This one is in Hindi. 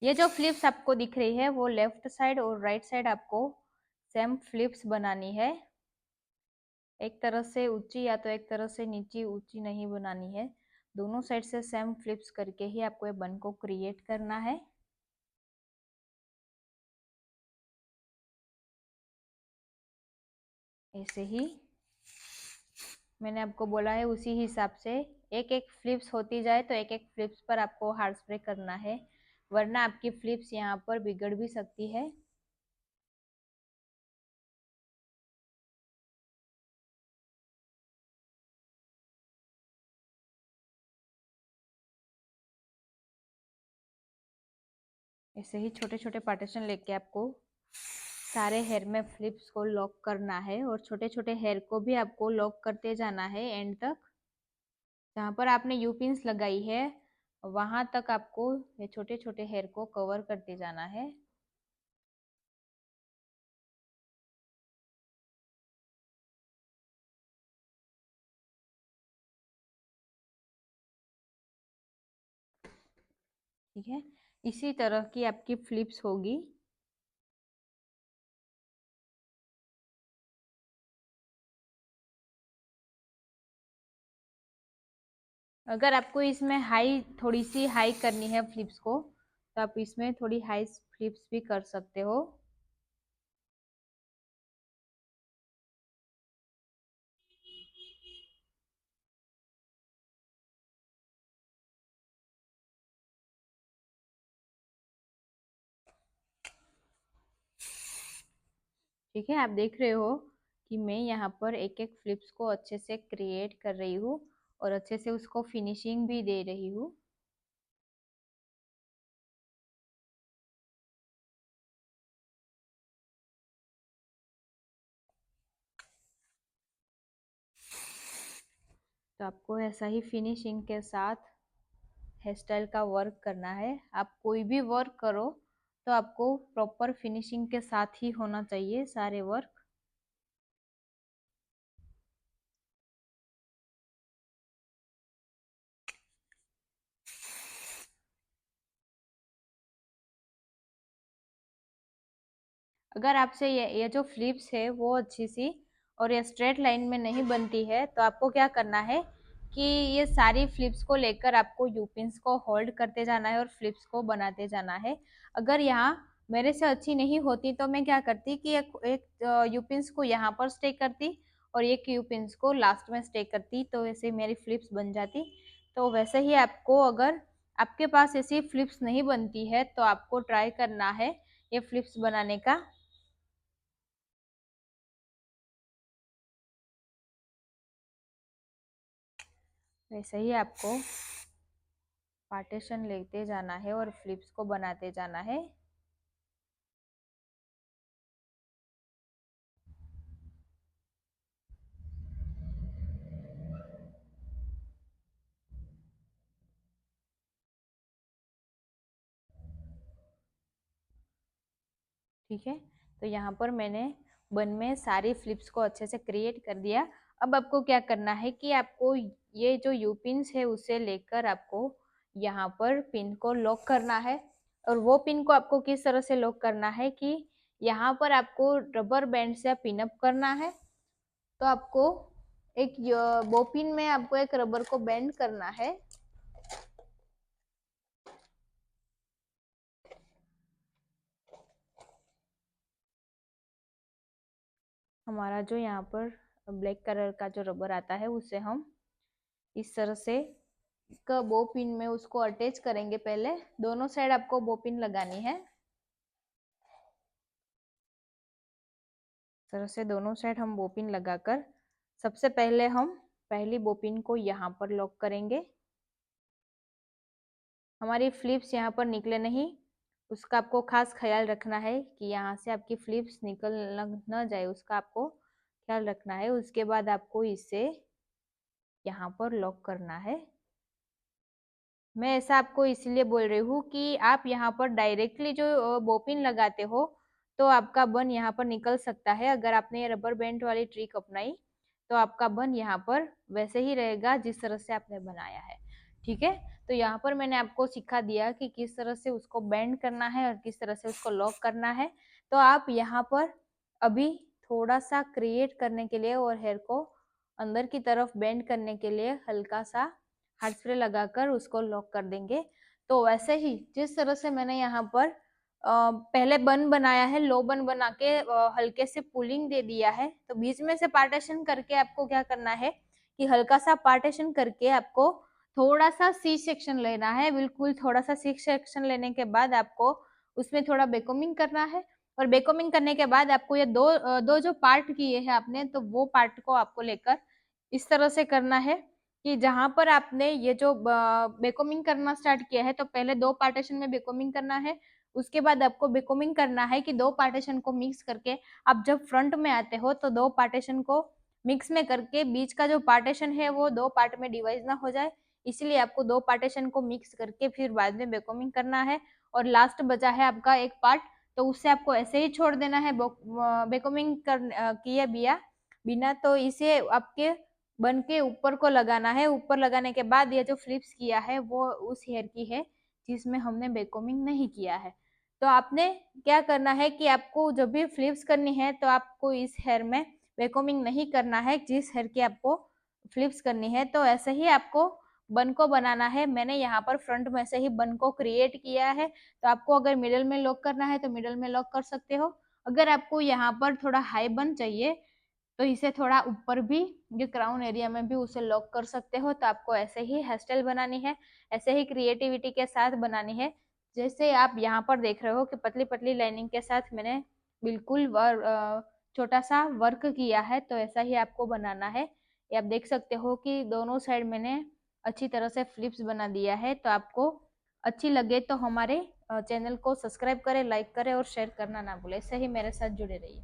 ये जो फ्लिप्स आपको दिख रही है वो लेफ्ट साइड और राइट साइड आपको सेम फ्लिप्स बनानी है। एक तरह से ऊंची या तो एक तरह से नीची ऊंची नहीं बनानी है, दोनों साइड से सेम फ्लिप्स करके ही आपको ये बन को क्रिएट करना है। ऐसे ही मैंने आपको बोला है उसी हिसाब से एक एक फ्लिप्स होती जाए तो एक एक फ्लिप्स पर आपको हार्ड स्प्रे करना है, वरना आपकी फ्लिप्स यहाँ पर बिगड़ भी सकती है। ऐसे ही छोटे छोटे पार्टीशन लेके आपको सारे हेयर में फ्लिप्स को लॉक करना है और छोटे छोटे हेयर को भी आपको लॉक करते जाना है एंड तक। जहाँ पर आपने यू पिन्स लगाई है वहां तक आपको ये छोटे छोटे हेयर को कवर करते जाना है। ठीक है, इसी तरह की आपकी फ्लिप्स होगी। अगर आपको इसमें हाई थोड़ी सी हाई करनी है फ्लिप्स को तो आप इसमें थोड़ी हाई फ्लिप्स भी कर सकते हो। ठीक है, आप देख रहे हो कि मैं यहाँ पर एक एक फ्लिप्स को अच्छे से क्रिएट कर रही हूँ और अच्छे से उसको फिनिशिंग भी दे रही हूँ। तो आपको ऐसा ही फिनिशिंग के साथ हेयर स्टाइल का वर्क करना है। आप कोई भी वर्क करो तो आपको प्रॉपर फिनिशिंग के साथ ही होना चाहिए सारे वर्क। अगर आपसे ये जो फ्लिप्स है वो अच्छी सी और ये स्ट्रेट लाइन में नहीं बनती है तो आपको क्या करना है कि ये सारी फ्लिप्स को लेकर आपको यूपिन्स को होल्ड करते जाना है और फ्लिप्स को बनाते जाना है। अगर यहाँ मेरे से अच्छी नहीं होती तो मैं क्या करती कि एक यूपिन्स को यहाँ पर स्टे करती और एक यूपिन्स को लास्ट में स्टे करती, तो ऐसे मेरी फ्लिप्स बन जाती। तो वैसे ही आपको अगर आपके पास ऐसी फ्लिप्स नहीं बनती है तो आपको ट्राई करना है ये फ्लिप्स बनाने का। वैसे ही आपको पार्टीशन लेते जाना है और फ्लिप्स को बनाते जाना है। ठीक है, तो यहाँ पर मैंने बन में सारी फ्लिप्स को अच्छे से क्रिएट कर दिया। अब आपको क्या करना है कि आपको ये जो यू पिन्स है उसे लेकर आपको यहाँ पर पिन को लॉक करना है। और वो पिन को आपको किस तरह से लॉक करना है कि यहाँ पर आपको रबर बैंड से पिन अप करना है। तो आपको एक बोपिन में आपको एक रबर को बेंड करना है। हमारा जो यहाँ पर ब्लैक कलर का जो रबर आता है उसे हम इस तरह से बो पिन में उसको अटैच करेंगे। पहले दोनों साइड आपको बो पिन लगानी है। इस तरह से दोनों साइड हम बो पिन लगाकर सबसे पहले हम पहली बो पिन को यहाँ पर लॉक करेंगे। हमारी फ्लिप्स यहाँ पर निकले नहीं, उसका आपको खास ख्याल रखना है कि यहाँ से आपकी फ्लिप्स निकल न जाए, उसका आपको ख्याल रखना है। उसके बाद आपको इसे यहाँ पर लॉक करना है। मैं ऐसा आपको इसलिए बोल रही हूँ कि आप यहाँ पर डायरेक्टली जो बोपिन लगाते हो तो आपका बन यहाँ पर निकल सकता है। अगर आपने ये रबर बैंड वाली ट्रिक अपनाई तो आपका बन यहाँ पर वैसे ही रहेगा जिस तरह से आपने बनाया है। ठीक है, तो यहाँ पर मैंने आपको सिखा दिया कि किस तरह से उसको बेंड करना है और किस तरह से उसको लॉक करना है। तो आप यहाँ पर अभी थोड़ा सा क्रिएट करने के लिए और हेयर को अंदर की तरफ बेंड करने के लिए हल्का सा हार्ड स्प्रे लगाकर उसको लॉक कर देंगे। तो वैसे ही जिस तरह से मैंने यहाँ पर पहले बन बनाया है, लो बन बना के हल्के से पुलिंग दे दिया है, तो बीच में से पार्टीशन करके आपको क्या करना है कि हल्का सा पार्टीशन करके आपको थोड़ा सा सी सेक्शन लेना है। बिल्कुल थोड़ा सा सी सेक्शन लेने के बाद आपको उसमें थोड़ा बेकोमिंग करना है, और बेकोमिंग करने के बाद आपको ये दो जो पार्ट किए हैं आपने, तो वो पार्ट को आपको लेकर इस तरह से करना है कि जहां पर आपने ये जो बेकोमिंग करना स्टार्ट किया है, तो पहले 2 पार्टीशन में बेकोमिंग करना है। उसके बाद आपको बेकोमिंग करना है कि 2 पार्टीशन को मिक्स करके आप जब फ्रंट में आते हो तो 2 पार्टीशन को मिक्स में करके बीच का जो पार्टीशन है वो 2 पार्ट में डिवाइड ना हो जाए, इसलिए आपको 2 पार्टीशन को मिक्स करके फिर बाद में बेकोमिंग करना है। और लास्ट बचा है आपका एक पार्ट, तो उसे आपको ऐसे ही छोड़ देना है बेकोमिंग किए बिना। तो इसे आपके बन के ऊपर को लगाना है। ऊपर लगाने के बाद ये जो फ्लिप्स किया है वो उस हेयर की है जिसमें हमने बेकोमिंग नहीं किया है। तो आपने क्या करना है कि आपको जब भी फ्लिप्स करनी है तो आपको इस हेयर में बेकोमिंग नहीं करना है, जिस हेयर की आपको फ्लिप्स करनी है। तो ऐसे ही आपको बन को बनाना है। मैंने यहाँ पर फ्रंट में से ही बन को क्रिएट किया है, तो आपको अगर मिडल में लॉक करना है तो मिडल में लॉक कर सकते हो। अगर आपको यहाँ पर थोड़ा हाई बन चाहिए तो इसे थोड़ा ऊपर भी, ये क्राउन एरिया में भी उसे लॉक कर सकते हो। तो आपको ऐसे ही हेयर स्टाइल बनानी है, ऐसे ही क्रिएटिविटी के साथ बनानी है। जैसे आप यहाँ पर देख रहे हो कि पतली पतली लाइनिंग के साथ मैंने बिल्कुल छोटा सा वर्क किया है, तो ऐसा ही आपको बनाना है। ये आप देख सकते हो कि दोनों साइड मैंने अच्छी तरह से फ्लिप्स बना दिया है। तो आपको अच्छी लगे तो हमारे चैनल को सब्सक्राइब करें, लाइक करें और शेयर करना ना भूलें। ऐसे ही मेरे साथ जुड़े रहिए।